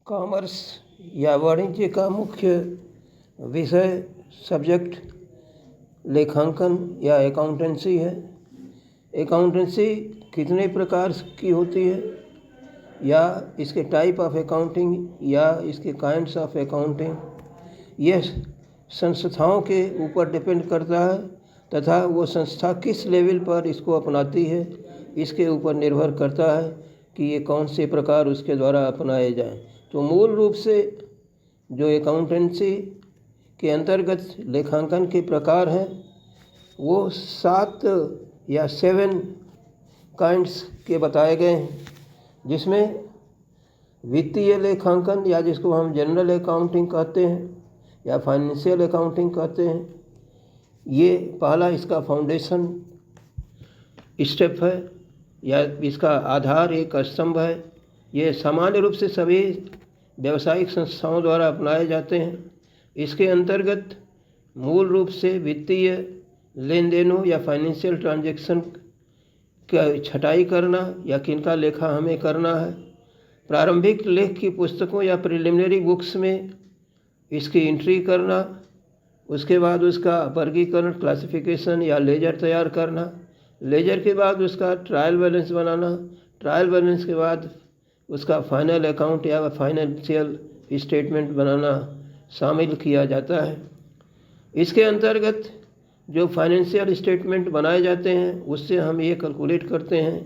Commerce या वाणिज्य का मुख्य विषय सब्जेक्ट लेखांकन या अकाउंटेंसी है। अकाउंटेंसी कितने प्रकार की होती है या इसके टाइप ऑफ अकाउंटिंग या इसके काइंड्स ऑफ अकाउंटिंग, यह संस्थाओं के ऊपर डिपेंड करता है तथा वो संस्था किस लेवल पर इसको अपनाती है इसके ऊपर निर्भर करता है कि ये कौन से प्रकार उसके द्वारा अपनाए जाएं। तो मूल रूप से जो अकाउंटेंसी के अंतर्गत लेखांकन के प्रकार हैं वो 7 या 7 काइंड्स के बताए गए हैं, जिसमें वित्तीय लेखांकन या जिसको हम जनरल अकाउंटिंग कहते हैं या फाइनेंशियल अकाउंटिंग कहते हैं, ये पहला इसका फाउंडेशन स्टेप है या इसका आधार एक स्तंभ है। ये सामान्य रूप से सभी व्यावसायिक संस्थाओं द्वारा अपनाए जाते हैं। इसके अंतर्गत मूल रूप से वित्तीय लेन देनों या फाइनेंशियल ट्रांजैक्शन का छटाई करना या किनका लेखा हमें करना है, प्रारंभिक लेख की पुस्तकों या प्रिलिमिनरी बुक्स में इसकी एंट्री करना, उसके बाद उसका वर्गीकरण क्लासिफिकेशन या लेजर तैयार करना, लेजर के बाद उसका ट्रायल बैलेंस बनाना, ट्रायल बैलेंस के बाद उसका फाइनल अकाउंट या फाइनेंशियल स्टेटमेंट बनाना शामिल किया जाता है। इसके अंतर्गत जो फाइनेंशियल स्टेटमेंट बनाए जाते हैं उससे हम ये कैलकुलेट करते हैं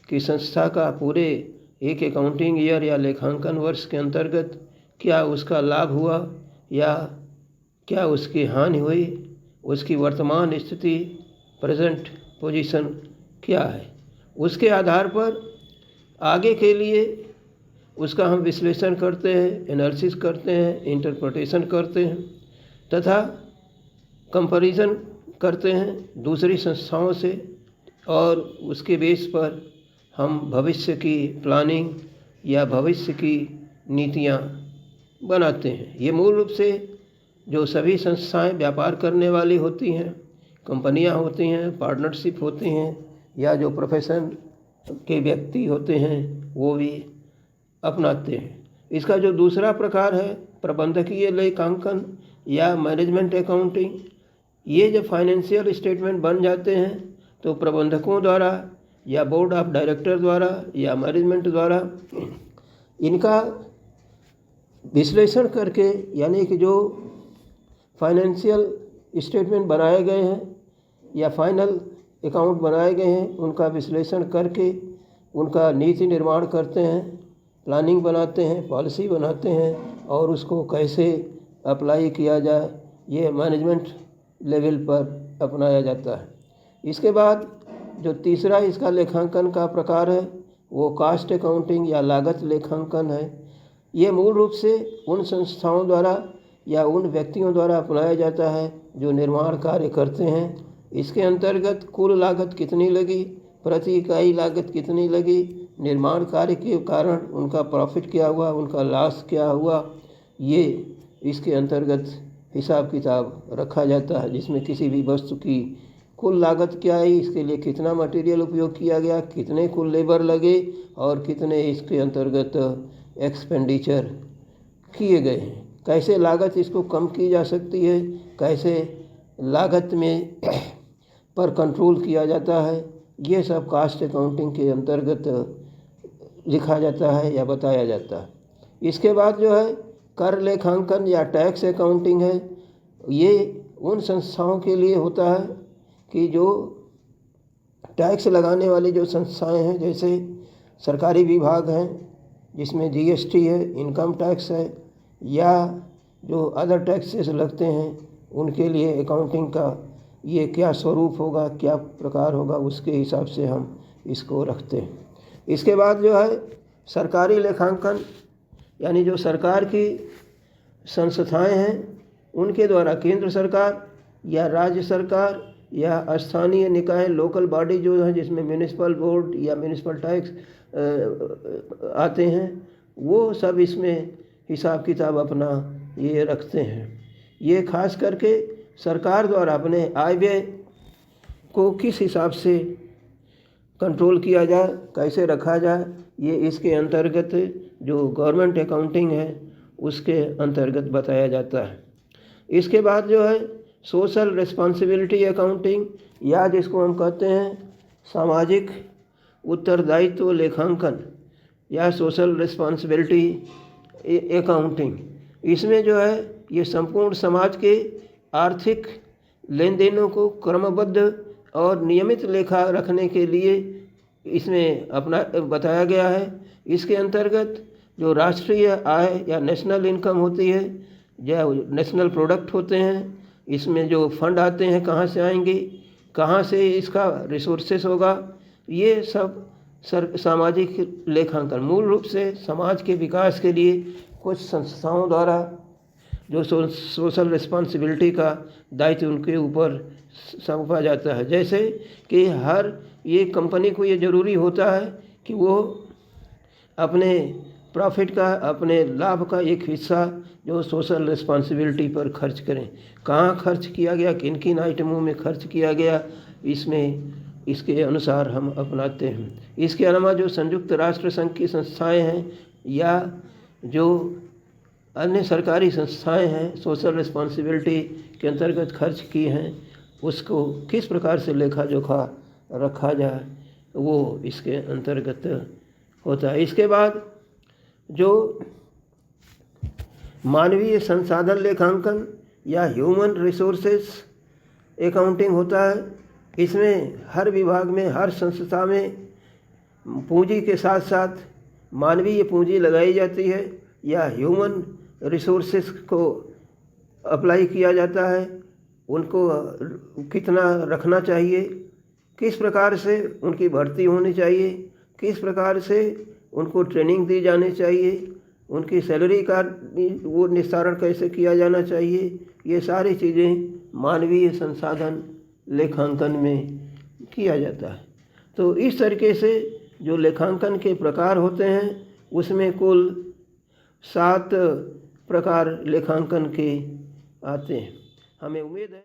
कि संस्था का पूरे एक अकाउंटिंग ईयर या लेखांकन वर्ष के अंतर्गत क्या उसका लाभ हुआ या क्या उसकी हानि हुई, उसकी वर्तमान स्थिति प्रेजेंट पोजीशन क्या है। उसके आधार पर आगे के लिए उसका हम विश्लेषण करते हैं, एनालिसिस करते हैं, इंटरप्रिटेशन करते हैं तथा कंपैरिजन करते हैं दूसरी संस्थाओं से, और उसके बेस पर हम भविष्य की प्लानिंग या भविष्य की नीतियाँ बनाते हैं। ये मूल रूप से जो सभी संस्थाएं व्यापार करने वाली होती हैं, कंपनियां होती हैं, पार्टनरशिप होती हैं या जो प्रोफेशन के व्यक्ति होते हैं वो भी अपनाते हैं। इसका जो दूसरा प्रकार है प्रबंधकीय लेखांकन या मैनेजमेंट अकाउंटिंग, ये जब फाइनेंशियल स्टेटमेंट बन जाते हैं तो प्रबंधकों द्वारा या बोर्ड ऑफ डायरेक्टर द्वारा या मैनेजमेंट द्वारा इनका विश्लेषण करके, यानी कि जो फाइनेंशियल स्टेटमेंट बनाए गए हैं या फाइनल अकाउंट बनाए गए हैं उनका विश्लेषण करके उनका नीति निर्माण करते हैं, प्लानिंग बनाते हैं, पॉलिसी बनाते हैं और उसको कैसे अप्लाई किया जाए ये मैनेजमेंट लेवल पर अपनाया जाता है। इसके बाद जो तीसरा इसका लेखांकन का प्रकार है वो कास्ट अकाउंटिंग या लागत लेखांकन है। ये मूल रूप से उन संस्थाओं द्वारा या उन व्यक्तियों द्वारा अपनाया जाता है जो निर्माण कार्य करते हैं। इसके अंतर्गत कुल लागत कितनी लगी, प्रति इकाई लागत कितनी लगी, निर्माण कार्य के कारण उनका प्रॉफिट क्या हुआ, उनका लॉस क्या हुआ, ये इसके अंतर्गत हिसाब किताब रखा जाता है, जिसमें किसी भी वस्तु की कुल लागत क्या है, इसके लिए कितना मटेरियल उपयोग किया गया, कितने कुल लेबर लगे और कितने इसके अंतर्गत एक्सपेंडिचर किए गए हैं, कैसे लागत इसको कम की जा सकती है, कैसे लागत में पर कंट्रोल किया जाता है, ये सब कास्ट अकाउंटिंग के अंतर्गत लिखा जाता है या बताया जाता है। इसके बाद जो है कर लेखांकन या टैक्स अकाउंटिंग है। ये उन संस्थाओं के लिए होता है कि जो टैक्स लगाने वाली जो संस्थाएं हैं, जैसे सरकारी विभाग हैं जिसमें जीएसटी है, इनकम टैक्स है या जो अदर टैक्सेस लगते हैं, उनके लिए अकाउंटिंग का ये क्या स्वरूप होगा, क्या प्रकार होगा, उसके हिसाब से हम इसको रखते हैं। इसके बाद जो है सरकारी लेखांकन, यानी जो सरकार की संस्थाएं हैं उनके द्वारा केंद्र सरकार या राज्य सरकार या स्थानीय निकाय लोकल बॉडी जो है जिसमें म्यूनिसिपल बोर्ड या म्यूनिसिपल टैक्स आते हैं, वो सब इसमें हिसाब किताब अपना ये रखते हैं। ये खास करके सरकार द्वारा अपने आय व्यय को किस हिसाब से कंट्रोल किया जाए, कैसे रखा जाए, ये इसके अंतर्गत जो गवर्नमेंट अकाउंटिंग है उसके अंतर्गत बताया जाता है। इसके बाद जो है सोशल रिस्पॉन्सिबिलिटी अकाउंटिंग, या जिसको हम कहते हैं सामाजिक उत्तरदायित्व लेखांकन या सोशल रिस्पॉन्सिबिलिटी अकाउंटिंग। इसमें जो है ये संपूर्ण समाज के आर्थिक लेन देनों को क्रमबद्ध और नियमित लेखा रखने के लिए इसमें अपना बताया गया है। इसके अंतर्गत जो राष्ट्रीय आय या नेशनल इनकम होती है या नेशनल प्रोडक्ट होते हैं, इसमें जो फंड आते हैं कहाँ से आएंगे, कहाँ से इसका रिसोर्सेस होगा, ये सब सामाजिक लेखांकन मूल रूप से समाज के विकास के लिए कुछ संस्थाओं द्वारा जो सोशल रिस्पॉन्सिबिलिटी का दायित्व उनके ऊपर सौंपा जाता है। जैसे कि हर ये कंपनी को ये ज़रूरी होता है कि वो अपने प्रॉफिट का, अपने लाभ का एक हिस्सा जो सोशल रिस्पॉन्सिबिलिटी पर खर्च करें। कहाँ खर्च किया गया, किन किन आइटमों में खर्च किया गया, इसमें इसके अनुसार हम अपनाते हैं। इसके अलावा जो संयुक्त राष्ट्र संघ की संस्थाएं हैं या जो अन्य सरकारी संस्थाएं हैं सोशल रिस्पॉन्सिबिलिटी के अंतर्गत खर्च की हैं, उसको किस प्रकार से लेखा जोखा रखा जाए वो इसके अंतर्गत होता है। इसके बाद जो मानवीय संसाधन लेखांकन या ह्यूमन रिसोर्सेस अकाउंटिंग होता है। इसमें हर विभाग में, हर संस्था में पूंजी के साथ साथ मानवीय पूंजी लगाई जाती है या ह्यूमन रिसोर्सेस को अप्लाई किया जाता है। उनको कितना रखना चाहिए, किस प्रकार से उनकी भर्ती होनी चाहिए, किस प्रकार से उनको ट्रेनिंग दी जानी चाहिए, उनकी सैलरी का वो निस्तारण कैसे किया जाना चाहिए, ये सारी चीज़ें मानवीय संसाधन लेखांकन में किया जाता है। तो इस तरीके से जो लेखांकन के प्रकार होते हैं उसमें कुल 7 प्रकार लेखांकन के आते हैं। हमें उम्मीद है